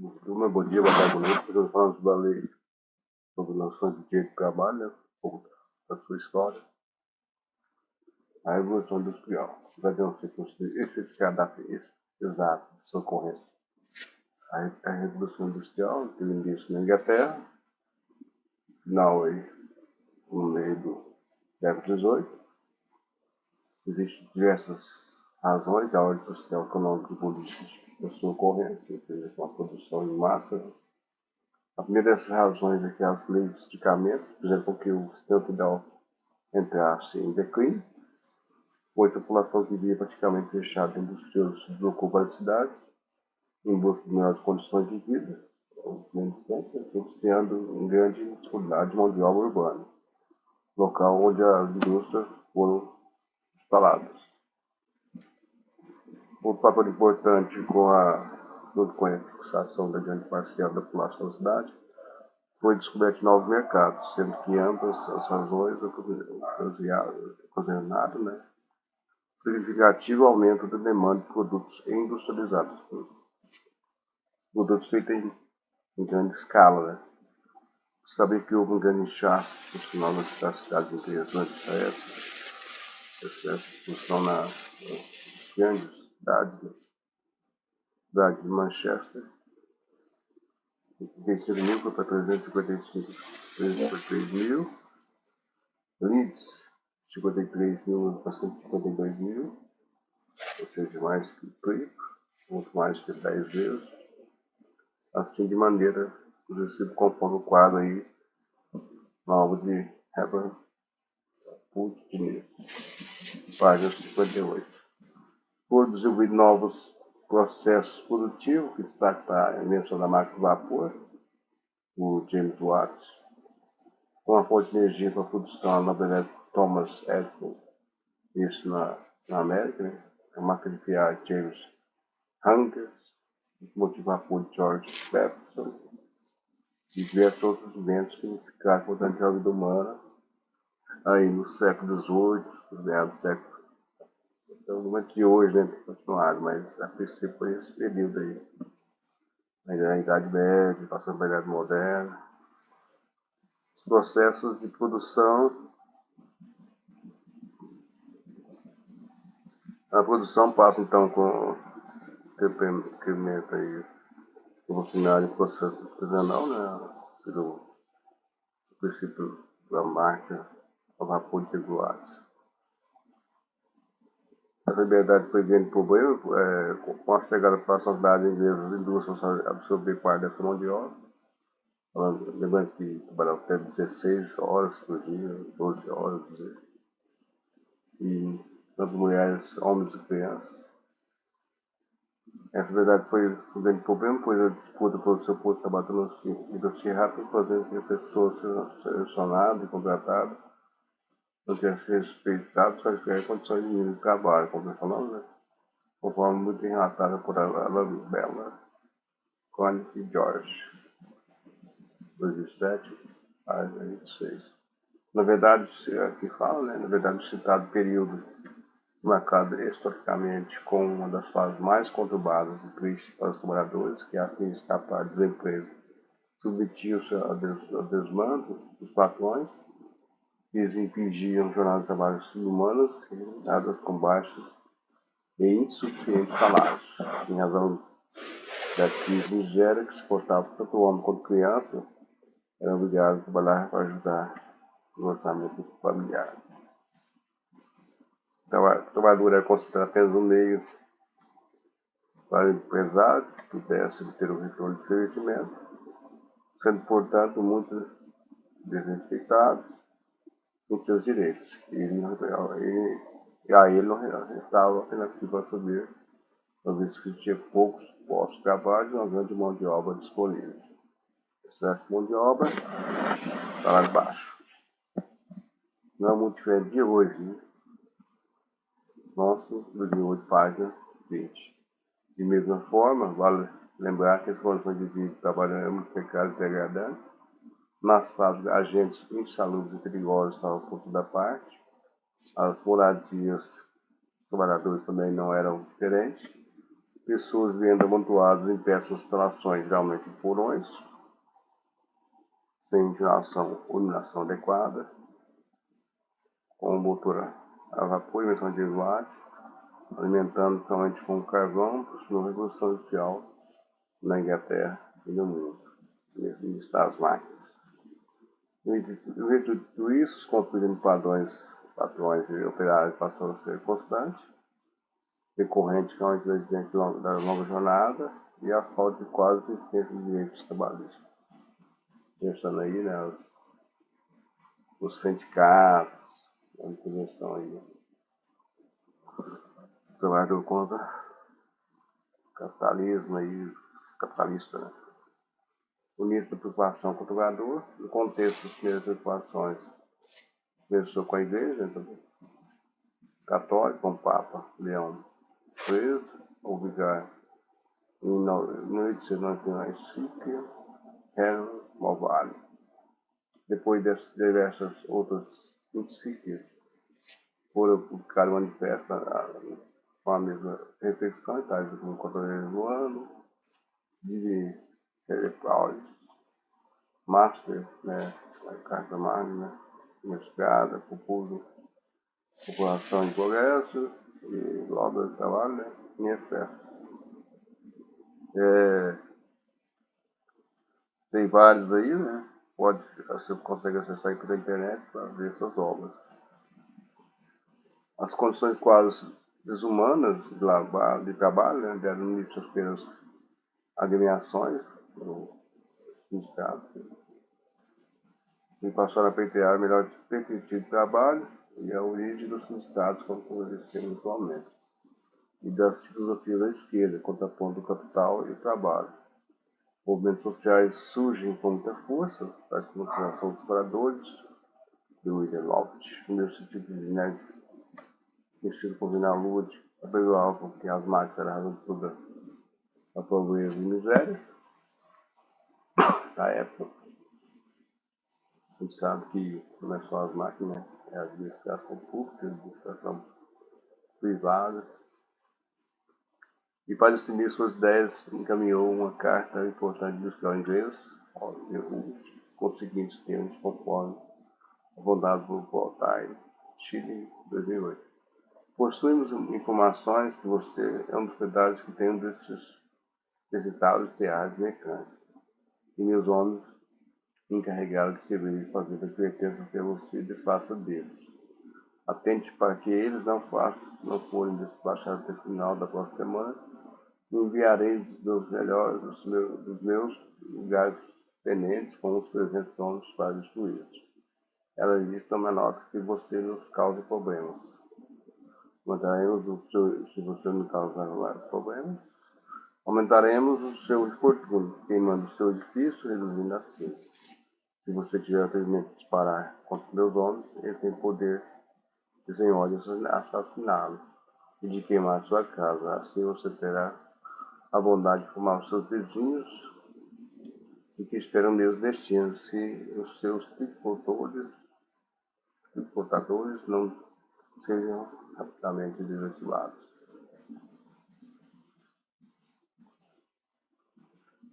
Bom dia, boa tarde, boa noite. Nós vamos falar sobre noções de direito do trabalho, né? Um pouco da sua história. A Revolução Industrial vai ter um certificado da exato de sua ocorrência. A Revolução Industrial teve início na Inglaterra, final aí, no meio do século XVIII. Existem diversas razões, a ordem social, econômica e política da sua ocorrência, com a produção em massa. A primeira dessas razões é que as leis de esticamento fizeram com que o sistema feudal entrasse em declínio, pois a população que vivia praticamente fechada dentro dos seus se deslocou para as cidades em busca de melhores condições de vida, propiciando em grande disponibilidade de mão de obra urbana, local onde as indústrias foram instaladas. Outro fator importante junto com a fixação da grande parcela da população da cidade foi descoberto novos mercados, sendo que ambas as razões ocasionaram, significativo aumento da demanda de produtos industrializados, produtos feitos em grande escala. Né? Saber que houve um grande inchaço funcional nas cidades inteiras durante essa função nas grandes cidades, cidade de Manchester, de 36 mil foi para 353 mil, Leeds, 53 mil para 152 mil, ou seja, mais que o triplo, muito mais que 10 vezes, assim de maneira progressiva, conforme o quadro aí, na obra de Herbert Putney, página 58. Foram desenvolvidos novos processos produtivos, que destaca a invenção da máquina de vapor, o James Watt, com a fonte de energia para a produção da nova Thomas Edison, isso na América, né? A máquina de criar James Hunger, motivo vapor de George Stephenson, e diversos outros inventos que ficaram importantes na vida humana aí no século XVIII, no meados do século. Então, no momento de hoje, né, tem continuado, mas a princípio foi esse período aí. Ainda na Idade Média, passando pela Idade Moderna. Os processos de produção. A produção passa então com incremento aí, evolucionário em processo artesanal, né, pelo princípio da máquina ao vapor de regulares. A liberdade foi grande problema, com a chegada da nacionalidade inglesa, as indústrias absorver parte dessa mão de obra. Lembrando que trabalhava até 16 horas por dia, 12 horas, e tanto mulheres, homens e crianças. Essa verdade foi um grande problema, pois a disputa pelo seu posto de trabalho se rápido, fazendo que as pessoas sejam selecionadas e contratadas não tenham sido respeitadas para criar condições mínimas de trabalho, como eu falando, né? Conforme muito relatada por Bella Connick George, 2007, página 26. Na verdade, aqui fala, né? Na verdade, o citado período marcado historicamente com uma das fases mais conturbadas e tristes para os trabalhadores, que a fim de escapar do desemprego, submetiu-se ao desmando dos patrões, que lhes impingiam jornadas de trabalho subhumanas, remuneradas com baixos e insuficientes salários, em razão da crise miséria que suportava tanto o homem quanto a criança, eram obrigados a trabalhar para ajudar no orçamento familiar. O trabalhador era considerado apenas um meio para o empresário que pudesse obter o retorno de seu investimento, sendo, portanto, muito desrespeitados em seus direitos. E a ele não restava alternativa a subir, uma vez que tinha poucos postos de trabalho e uma grande mão de obra disponível. Excesso de mão de obra, salário baixo. Não é muito diferente de hoje, né? Nosso, 2008, página 20. De mesma forma, vale lembrar que as condições de vida e trabalho eram muito precárias e degradantes. Nas fábricas, agentes insalubres e perigosos estavam por toda parte. As moradias dos trabalhadores também não eram diferentes. pessoas vivendo amontoadas em péssimas instalações, geralmente em porões, sem ventilação ou iluminação adequada, com motor a vapor e emissão de esvate, alimentando somente com carvão, possuindo revolução industrial na Inglaterra e no mundo, nesse estado das máquinas. No jeito de tudo isso, os conflitos de padrões de operários passam a ser constantes, decorrente com o desenvolvimento da nova jornada e a falta de quase existência de direitos trabalhistas. Pensando aí, né, os sindicatos, a intervenção aí, o trabalhador contra o capitalismo aí, capitalista, né? O nível de preocupação com o trabalhador, no contexto das primeiras preocupações, começou com a igreja, então, católica, com o Papa Leão XIII, o vigário em 1899, Encíclica Rerum Novarum. Depois de diversas outras encíclicas foram publicadas manifestos com a mesma reflexão, tais como o Controle do Ano, de Paulo, Master, né, a Carta Magna, Mescada, População em Progresso e Obra de Trabalho, né, em excesso. Tem vários aí, né? Você consegue acessar aí pela internet para ver essas obras. As condições quase desumanas de trabalho, né, deram início às primeiras agremiações no sindicato, e passaram a pleitear a melhor perspectiva de trabalho e a origem dos sindicatos como conhecemos atualmente, e das filosofias da esquerda, contrapondo o capital e o trabalho. Movimentos sociais surgem com muita força, tais como a Associação dos Trabalhadores, de William Loftus, o meu sentido de nerd, vestido com na lua, apesar porque as máquinas eram a razão de toda a pobreza e miséria da época. A gente sabe que não é só as máquinas, é a administração pública, a administração privada. E para definir suas ideias, encaminhou uma carta importante industrial inglês, com os seguintes termos, conforme abordado por Paul Time, Chile, 2008. Possuímos informações que você é um dos pedaços que tem um desses recitados teatros mecânicos, e meus homens encarregados de escrever e fazer advertências que você desfaça deles. Atente para que eles não forem despachados até o final da próxima semana. Enviarei dos melhores dos meus lugares tenentes com os 300 homens para destruí-los. Ela disse uma nota que você nos cause problemas. Mandaremos se você não causar vários problemas. Aumentaremos o seu infortúnio, queimando o seu edifício, reduzindo assim. Se você tiver atrevimento de disparar contra meus homens, ele tem poder de sem ódio assassiná-lo e de queimar sua casa. Assim você terá a bondade de formar os seus vizinhos e que esperam meus destinos, se os seus triportadores não sejam rapidamente desativados.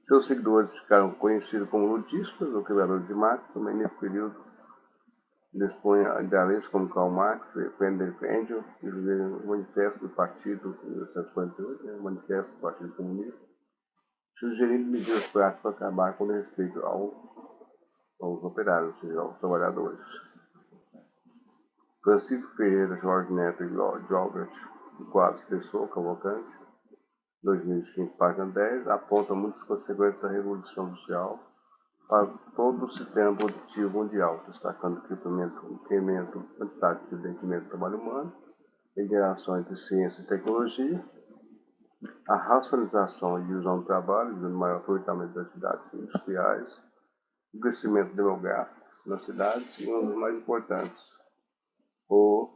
Seus seguidores ficaram conhecidos como ludistas ou quebradores de Marx, também nesse período dispõe a idealistas como Karl Marx, Friedrich Engels, que viveram o Manifesto do Partido de 1948, o Manifesto do Partido Comunista, sugerindo medidas práticas para acabar com o respeito aos operários, ou seja, aos trabalhadores. Francisco Ferreira, Jorge Neto e Gilbert, quadros Pessoa, Cavalcante, 2005, página 10, aponta muitas consequências da Revolução Industrial para todo o sistema produtivo mundial, destacando o incremento quantitativo de incremento do trabalho humano, a interação entre ciência e tecnologia, a racionalização e divisão do trabalho, o maior aproveitamento das cidades industriais, o crescimento demográfico nas cidades e, um dos mais importantes, o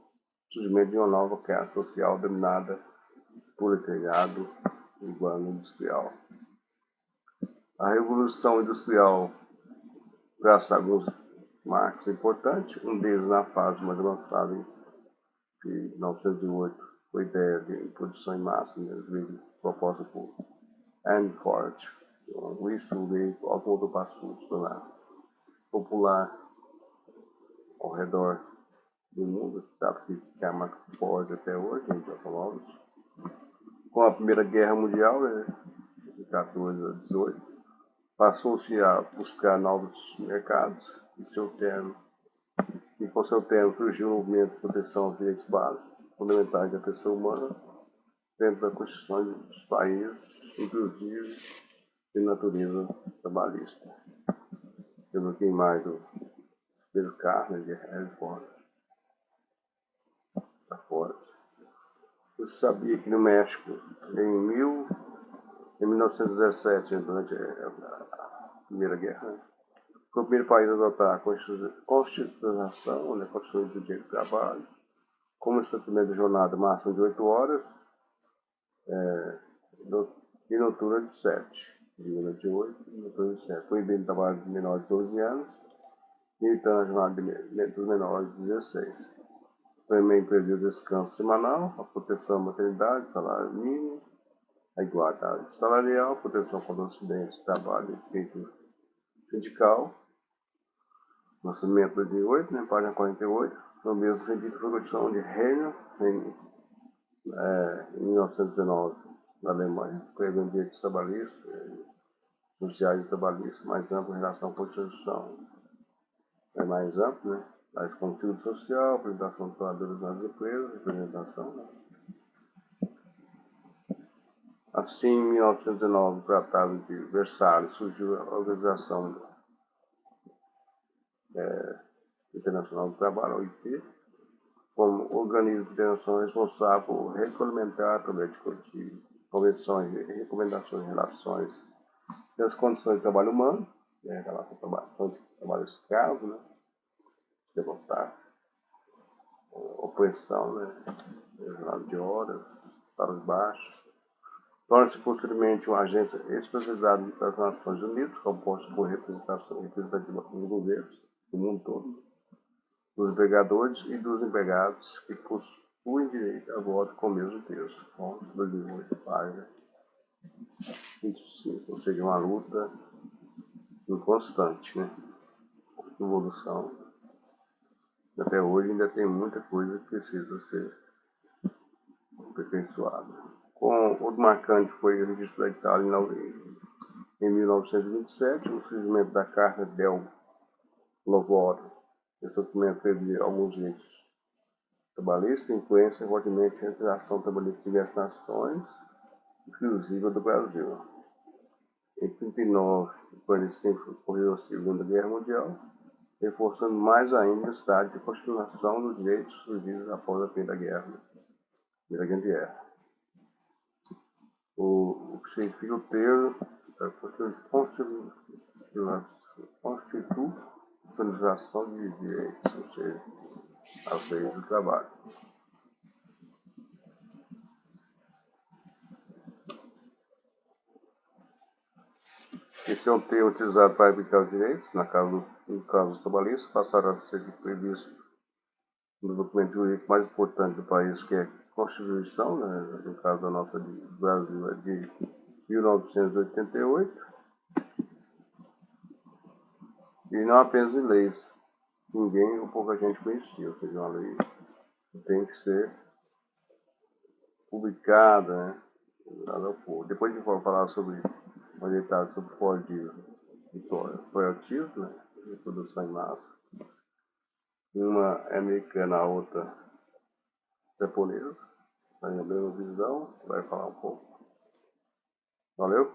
surgimento de uma nova classe social dominada por proletariado urbano industrial. A Revolução Industrial traça alguns marcos importantes, um deles na fase mais avançada em 1908, foi a ideia de produção em massa, proposta por Henry Ford, um veículo automotor para se tornar popular ao redor do mundo. Sabe que a marca Ford até hoje, em automóveis. Com a Primeira Guerra Mundial, de 14 a 18, passou-se a buscar novos mercados e com seu termo surgiu o movimento de proteção aos direitos básicos fundamentais da pessoa humana dentro da Constituição dos países, inclusive de natureza trabalhista. Temos aqui mais o Pedro Carnes de Henry Ford. Você sabia que no México, em 1917, durante a Primeira Guerra, foi o primeiro país a adotar a Constituição, a Constituição do Direito do Trabalho, como estabelecimento de jornada máxima de 8 horas e noturna de 7. Diurna de 8 e noturna de 7. Proibindo o trabalho de menores de 12 anos, limitando a jornada dos menores de 16. Também previa o descanso semanal, a proteção à maternidade, salário mínimo, a igualdade salarial, proteção contra os acidentes de trabalho e efeito sindical. Nascimento de 8, né, página 48, no mesmo sentido que foi a Constituição de Reino em 1919, na Alemanha, prevendo direitos trabalhistas, sociais e trabalhistas mais amplos em relação à Constituição. É mais amplo, né? Mas conteúdo social, apresentação de trabalhadores nas empresas, representação. Né? Assim, em 1919, no Tratado de Versalhes, surgiu a Organização Internacional do Trabalho, a OIT, como organismo internacional responsável por regulamentar, através de convenções e recomendações em relações das condições de trabalho humano, relação ao trabalho escravo, né? Demonstrar opressão, né? Jornada de horas, salários baixos. Torna-se posteriormente uma agência especializada das Nações Unidas, composta por representativa dos governos do mundo todo, dos empregadores e dos empregados que possuem direito a voto com o mesmo peso. 2008, página 25, ou seja, uma luta inconstante, né? Evolução. Até hoje ainda tem muita coisa que precisa ser aperfeiçoada. Com outro marcante foi o registro da Itália em 1927, o surgimento da Carta del Lavoro. Esse documento teve alguns direitos trabalhistas, influência fortemente a legislação trabalhista de diversas nações, inclusive a do Brasil. Em 1939, ocorreu a Segunda Guerra Mundial, reforçando mais ainda o estado de continuação dos direitos surgidos após a Primeira Grande Guerra. O que significa o termo constitucionalização de direitos, ou seja, as leis do trabalho. Esse é um termo utilizado para evitar os direitos, no caso dos trabalhistas, passaram a ser previsto no documento jurídico mais importante do país, que é a Constituição, né? No caso da nossa do Brasil, é de 1988, e não apenas em leis. Ninguém ou pouca gente conhecia, ou seja, uma lei que tem que ser publicada, né? Depois de falar sobre o ditado sobre royalties, né? De produção em massa. Uma é americana, a outra japonesa. Tem a mesma visão, vai falar um pouco. Valeu?